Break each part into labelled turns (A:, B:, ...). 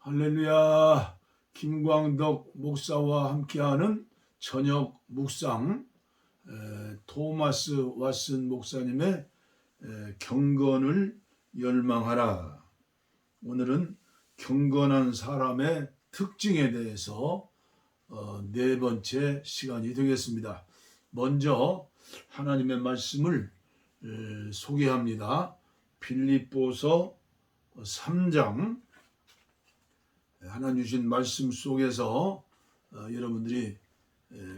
A: 할렐루야. 김광덕 목사와 함께하는 저녁 묵상, 토마스 왓슨 목사님의 경건을 열망하라. 오늘은 경건한 사람의 특징에 대해서 네 번째 시간이 되겠습니다. 먼저 하나님의 말씀을 소개합니다. 빌립보서 3장, 하나님 주신 말씀 속에서 여러분들이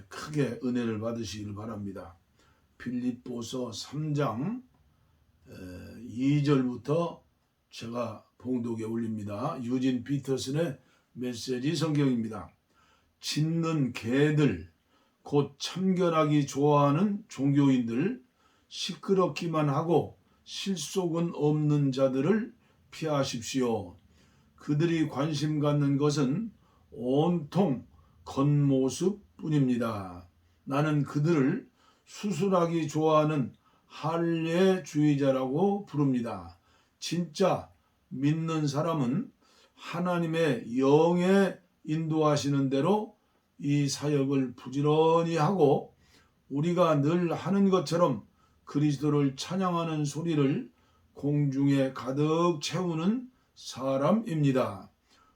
A: 크게 은혜를 받으시길 바랍니다. 빌립보서 3장 2절부터 제가 봉독에 올립니다. 유진 피터슨의 메시지 성경입니다. 짖는 개들, 곧 참견하기 좋아하는 종교인들, 시끄럽기만 하고 실속은 없는 자들을 피하십시오. 그들이 관심 갖는 것은 온통 겉모습 뿐입니다. 나는 그들을 수술하기 좋아하는 할례주의자라고 부릅니다. 진짜 믿는 사람은 하나님의 영에 인도하시는 대로 이 사역을 부지런히 하고 우리가 늘 하는 것처럼 그리스도를 찬양하는 소리를 공중에 가득 채우는 사람입니다.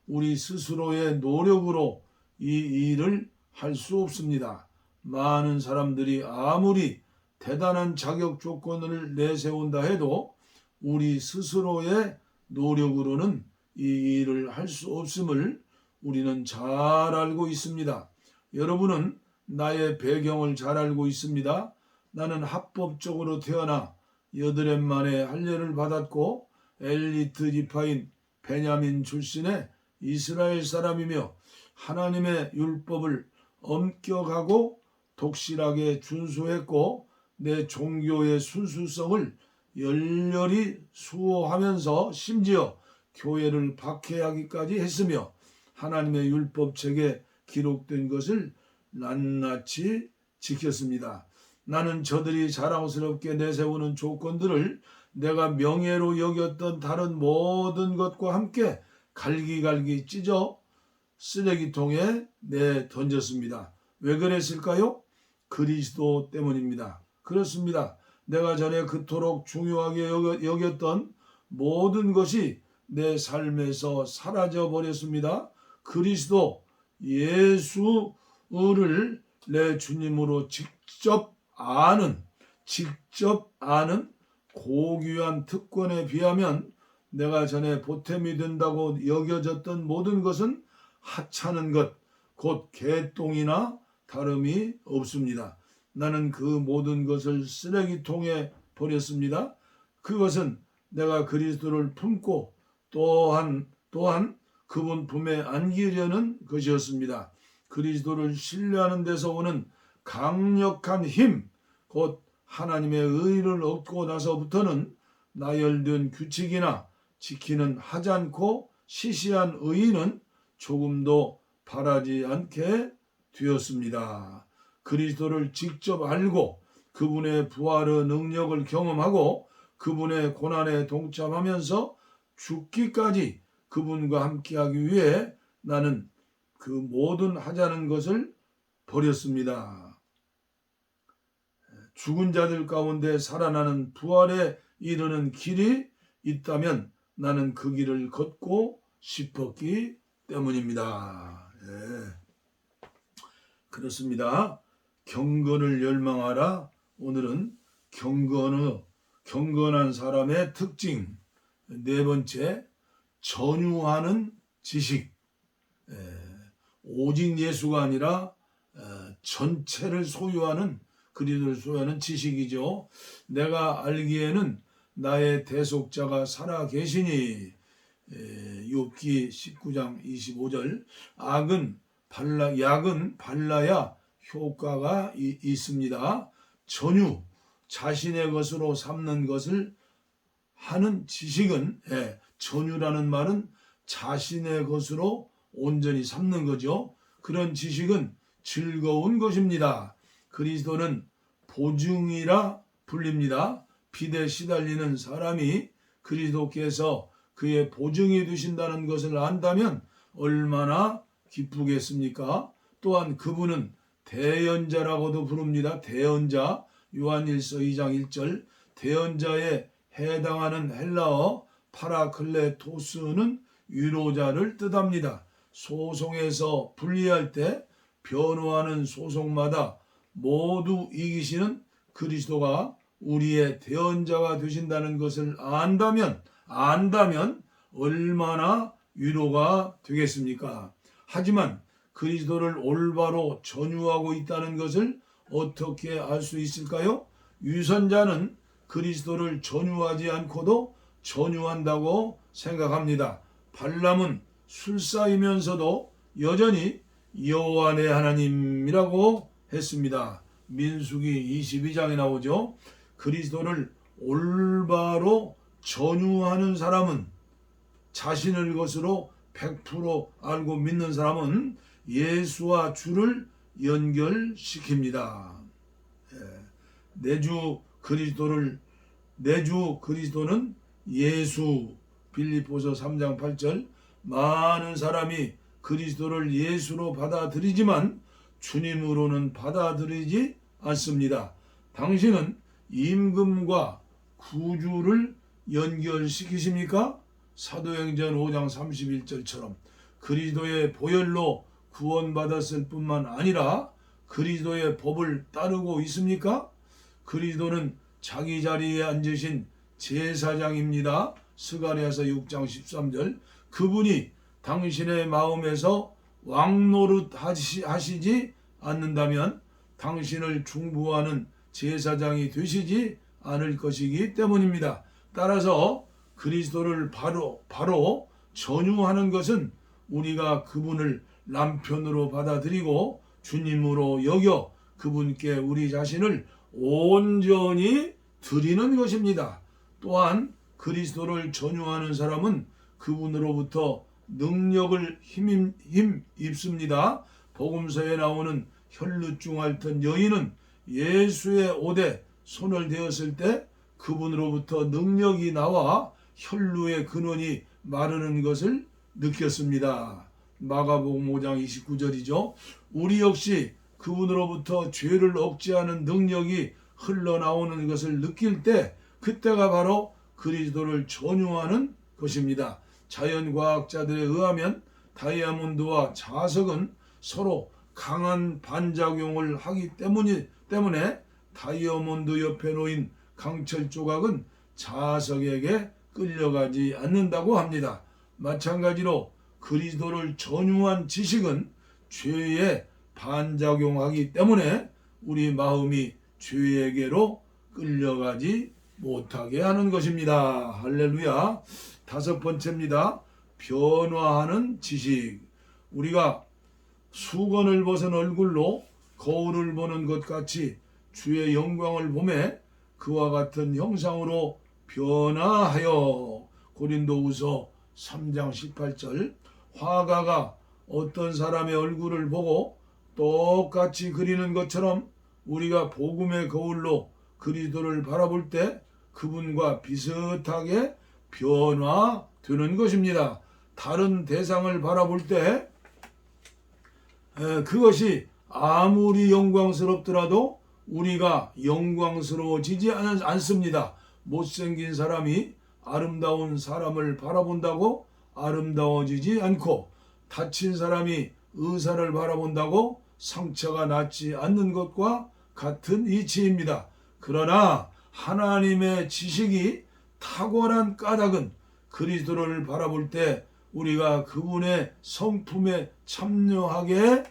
A: 우리 스스로의 노력으로 이 일을 할 수 없습니다. 많은 사람들이 아무리 대단한 자격 조건을 내세운다 해도 우리 스스로의 노력으로는 이 일을 할 수 없음을 우리는 잘 알고 있습니다. 여러분은 나의 배경을 잘 알고 있습니다. 나는 합법적으로 태어나 8해 만에 할례를 받았고 엘리트 지파인 베냐민 출신의 이스라엘 사람이며 하나님의 율법을 엄격하고 독실하게 준수했고 내 종교의 순수성을 열렬히 수호하면서 심지어 교회를 박해하기까지 했으며 하나님의 율법책에 기록된 것을 낱낱이 지켰습니다. 나는 저들이 자랑스럽게 내세우는 조건들을 내가 명예로 여겼던 다른 모든 것과 함께 갈기갈기 찢어 쓰레기통에 내던졌습니다. 왜 그랬을까요? 그리스도 때문입니다. 그렇습니다. 내가 전에 그토록 중요하게 여겼던 모든 것이 내 삶에서 사라져 버렸습니다. 그리스도 예수를 내 주님으로 직접 아는 고귀한 특권에 비하면 내가 전에 보탬이 된다고 여겨졌던 모든 것은 하찮은 것, 곧 개똥이나 다름이 없습니다. 나는 그 모든 것을 쓰레기통에 버렸습니다. 그것은 내가 그리스도를 품고 또한 그분 품에 안기려는 것이었습니다. 그리스도를 신뢰하는 데서 오는 강력한 힘, 곧 하나님의 의를 얻고 나서부터는 나열된 규칙이나 지키는 하찮고 시시한 의의는 조금도 바라지 않게 되었습니다. 그리스도를 직접 알고 그분의 부활의 능력을 경험하고 그분의 고난에 동참하면서 죽기까지 그분과 함께하기 위해 나는 그 모든 하찮은 것을 버렸습니다. 죽은 자들 가운데 살아나는 부활에 이르는 길이 있다면 나는 그 길을 걷고 싶었기 때문입니다. 그렇습니다. 경건을 열망하라. 오늘은 경건한 사람의 특징. 네 번째, 전유하는 지식. 오직 예수가 아니라 전체를 소유하는, 그리스도를 소유하는 지식이죠. 내가 알기에는 나의 대속자가 살아 계시니, 욥기 19장 25절. 약은 발라야 효과가 있습니다. 전유, 자신의 것으로 삼는 것을 하는 지식은, 전유라는 말은 자신의 것으로 온전히 삼는 거죠. 그런 지식은 즐거운 것입니다. 그리스도는 보증이라 불립니다. 빚에 시달리는 사람이 그리스도께서 그의 보증이 되신다는 것을 안다면 얼마나 기쁘겠습니까? 또한 그분은 대언자라고도 부릅니다. 대언자, 요한일서 2장 1절. 대언자에 해당하는 헬라어 파라클레토스는 위로자를 뜻합니다. 소송에서 불리할 때 변호하는 소송마다 모두 이기시는 그리스도가 우리의 대언자가 되신다는 것을 안다면 얼마나 위로가 되겠습니까? 하지만 그리스도를 올바로 전유하고 있다는 것을 어떻게 알 수 있을까요? 유선자는 그리스도를 전유하지 않고도 전유한다고 생각합니다. 발람은 술사이면서도 여전히 여호와 내 하나님이라고 했습니다. 민수기 22장에 나오죠. 그리스도를 올바로 전유하는 사람은, 자신을 것으로 100% 알고 믿는 사람은 예수와 주를 연결시킵니다. 내주 그리스도는 예수. 빌립보서 3장 8절. 많은 사람이 그리스도를 예수로 받아들이지만 주님으로는 받아들이지 않습니다. 당신은 임금과 구주를 연결시키십니까? 사도행전 5장 31절처럼 그리스도의 보혈로 구원받았을 뿐만 아니라 그리스도의 법을 따르고 있습니까? 그리스도는 자기 자리에 앉으신 제사장입니다. 스가랴서 6장 13절. 그분이 당신의 마음에서 왕노릇 하시지 않는다면 당신을 중보하는 제사장이 되시지 않을 것이기 때문입니다. 따라서 그리스도를 바로 전유하는 것은 우리가 그분을 남편으로 받아들이고 주님으로 여겨 그분께 우리 자신을 온전히 드리는 것입니다. 또한 그리스도를 전유하는 사람은 그분으로부터 능력을 힘 입습니다. 복음서에 나오는 혈루증 앓던 여인은 예수의 옷에 손을 대었을 때 그분으로부터 능력이 나와 혈루의 근원이 마르는 것을 느꼈습니다. 마가복음 5장 29절이죠. 우리 역시 그분으로부터 죄를 억제하는 능력이 흘러나오는 것을 느낄 때 그때가 바로 그리스도를 전유하는 것입니다. 자연과학자들에 의하면 다이아몬드와 자석은 서로 강한 반작용을 하기 때문에 다이아몬드 옆에 놓인 강철 조각은 자석에게 끌려가지 않는다고 합니다. 마찬가지로 그리스도를 전유한 지식은 죄에 반작용하기 때문에 우리 마음이 죄에게로 끌려가지 못하게 하는 것입니다. 할렐루야. 5번째입니다. 변화하는 지식. 우리가 수건을 벗은 얼굴로 거울을 보는 것 같이 주의 영광을 보매 그와 같은 형상으로 변화하여. 고린도후서 3장 18절. 화가가 어떤 사람의 얼굴을 보고 똑같이 그리는 것처럼 우리가 복음의 거울로 그리스도를 바라볼 때 그분과 비슷하게 변화되는 것입니다. 다른 대상을 바라볼 때 그것이 아무리 영광스럽더라도 우리가 영광스러워지지 않습니다. 못생긴 사람이 아름다운 사람을 바라본다고 아름다워지지 않고, 다친 사람이 의사를 바라본다고 상처가 낫지 않는 것과 같은 이치입니다. 그러나 하나님의 지식이 탁월한 까닭은 그리스도를 바라볼 때 우리가 그분의 성품에 참여하게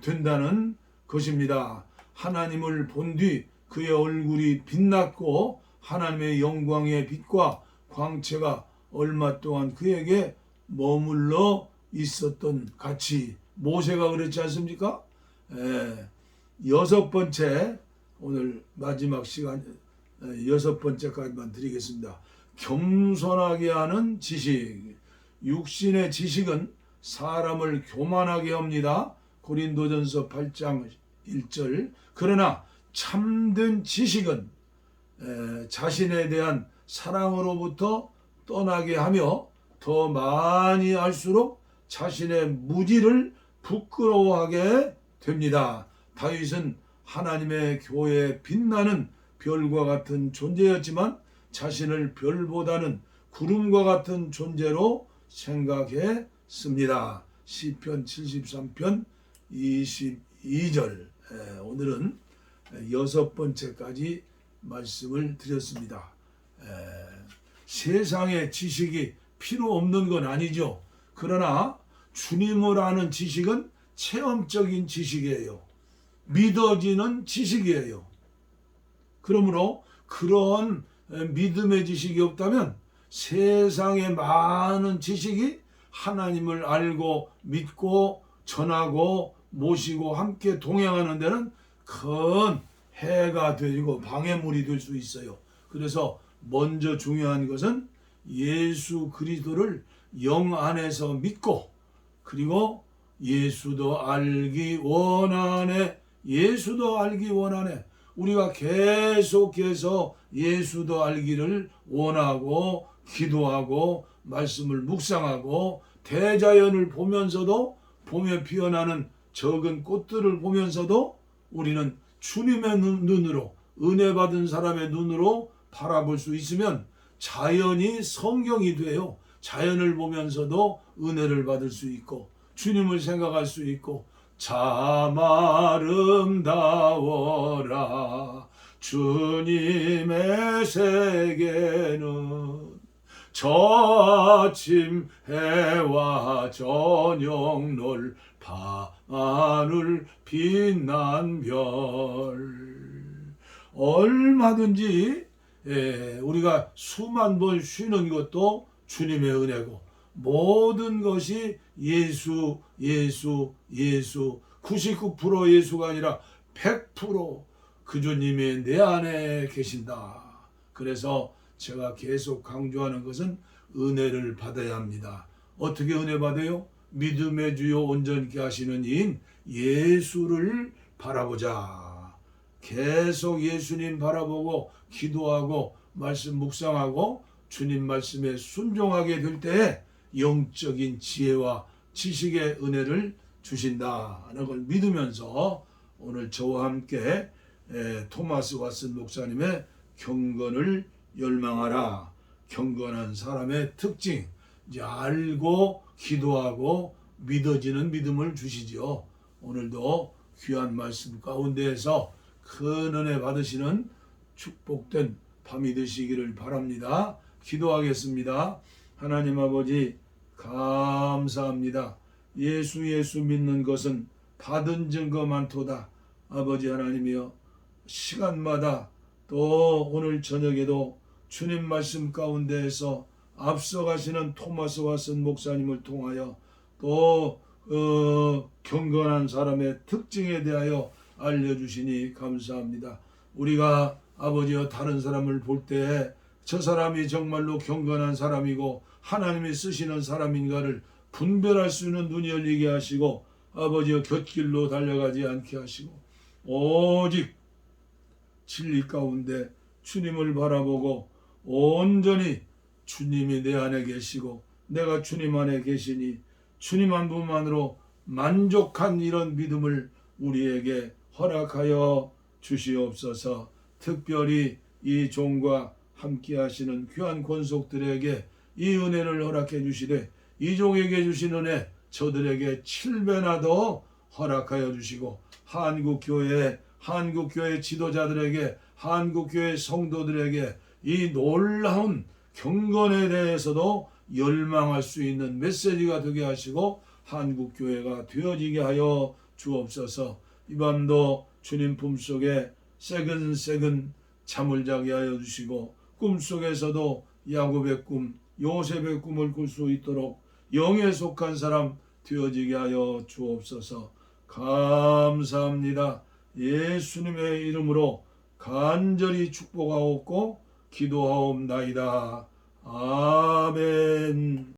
A: 된다는 것입니다. 하나님을 본 뒤 그의 얼굴이 빛났고 하나님의 영광의 빛과 광채가 얼마 동안 그에게 머물러 있었던 같이 모세가 그랬지 않습니까? 6번째, 오늘 마지막 시간 6번째까지만 드리겠습니다. 겸손하게 하는 지식. 육신의 지식은 사람을 교만하게 합니다. 고린도전서 8장 1절. 그러나 참된 지식은 자신에 대한 사랑으로부터 떠나게 하며 더 많이 알수록 자신의 무지를 부끄러워하게 됩니다. 다윗은 하나님의 교회에 빛나는 별과 같은 존재였지만 자신을 별보다는 구름과 같은 존재로 생각했습니다. 시편 73편 22절. 오늘은 6번째까지 말씀을 드렸습니다. 세상의 지식이 필요 없는 건 아니죠. 그러나 주님을 아는 지식은 체험적인 지식이에요. 믿어지는 지식이에요. 그러므로 그런 믿음의 지식이 없다면 세상의 많은 지식이 하나님을 알고 믿고 전하고 모시고 함께 동행하는 데는 큰 해가 되고 방해물이 될 수 있어요. 그래서 먼저 중요한 것은 예수 그리스도를 영 안에서 믿고, 그리고 예수도 알기 원하네. 예수도 알기 원하네. 우리가 계속해서 예수도 알기를 원하고 기도하고 말씀을 묵상하고 대자연을 보면서도, 봄에 피어나는 적은 꽃들을 보면서도 우리는 주님의 눈으로, 은혜 받은 사람의 눈으로 바라볼 수 있으면 자연이 성경이 돼요. 자연을 보면서도 은혜를 받을 수 있고 주님을 생각할 수 있고, 참 아름다워라 주님의 세계는 저 아침 해와 저녁 놀 밤하늘 빛난 별. 얼마든지 우리가 수만 번 쉬는 것도 주님의 은혜고, 모든 것이 예수 99% 예수가 아니라 100% 그주님이 내 안에 계신다. 그래서 제가 계속 강조하는 것은 은혜를 받아야 합니다. 어떻게 은혜 받아요? 믿음의 주요 온전케 하시는 이인 예수를 바라보자. 계속 예수님 바라보고 기도하고 말씀 묵상하고 주님 말씀에 순종하게 될 때에 영적인 지혜와 지식의 은혜를 주신다는 걸 믿으면서 오늘 저와 함께 토마스 왓슨 목사님의 경건을 열망하라, 경건한 사람의 특징, 이제 알고 기도하고 믿어지는 믿음을 주시죠. 오늘도 귀한 말씀 가운데에서 큰 은혜 받으시는 축복된 밤이 되시기를 바랍니다. 기도하겠습니다. 하나님 아버지 감사합니다. 예수 믿는 것은 받은 증거 많도다. 아버지 하나님이여, 시간마다 또 오늘 저녁에도 주님 말씀 가운데에서 앞서가시는 토마스 왓슨 목사님을 통하여 또 경건한 사람의 특징에 대하여 알려주시니 감사합니다. 우리가 아버지여 다른 사람을 볼 때 저 사람이 정말로 경건한 사람이고 하나님이 쓰시는 사람인가를 분별할 수 있는 눈이 열리게 하시고, 아버지여 곁길로 달려가지 않게 하시고 오직 진리 가운데 주님을 바라보고 온전히 주님이 내 안에 계시고 내가 주님 안에 계시니 주님 한 분만으로 만족한 이런 믿음을 우리에게 허락하여 주시옵소서. 특별히 이 종과 함께 하시는 귀한 권속들에게 이 은혜를 허락해 주시되, 이 종에게 주신 은혜 저들에게 7배나 더 허락하여 주시고, 한국교회 지도자들에게, 한국교회 성도들에게 이 놀라운 경건에 대해서도 열망할 수 있는 메시지가 되게 하시고 한국교회가 되어지게 하여 주옵소서. 이 밤도 주님 품속에 새근새근 잠을 자게 하여 주시고, 꿈속에서도 야곱의 꿈, 요셉의 꿈을 꿀 수 있도록 영에 속한 사람 되어지게 하여 주옵소서. 감사합니다. 예수님의 이름으로 간절히 축복하옵고 기도하옵나이다. 아멘.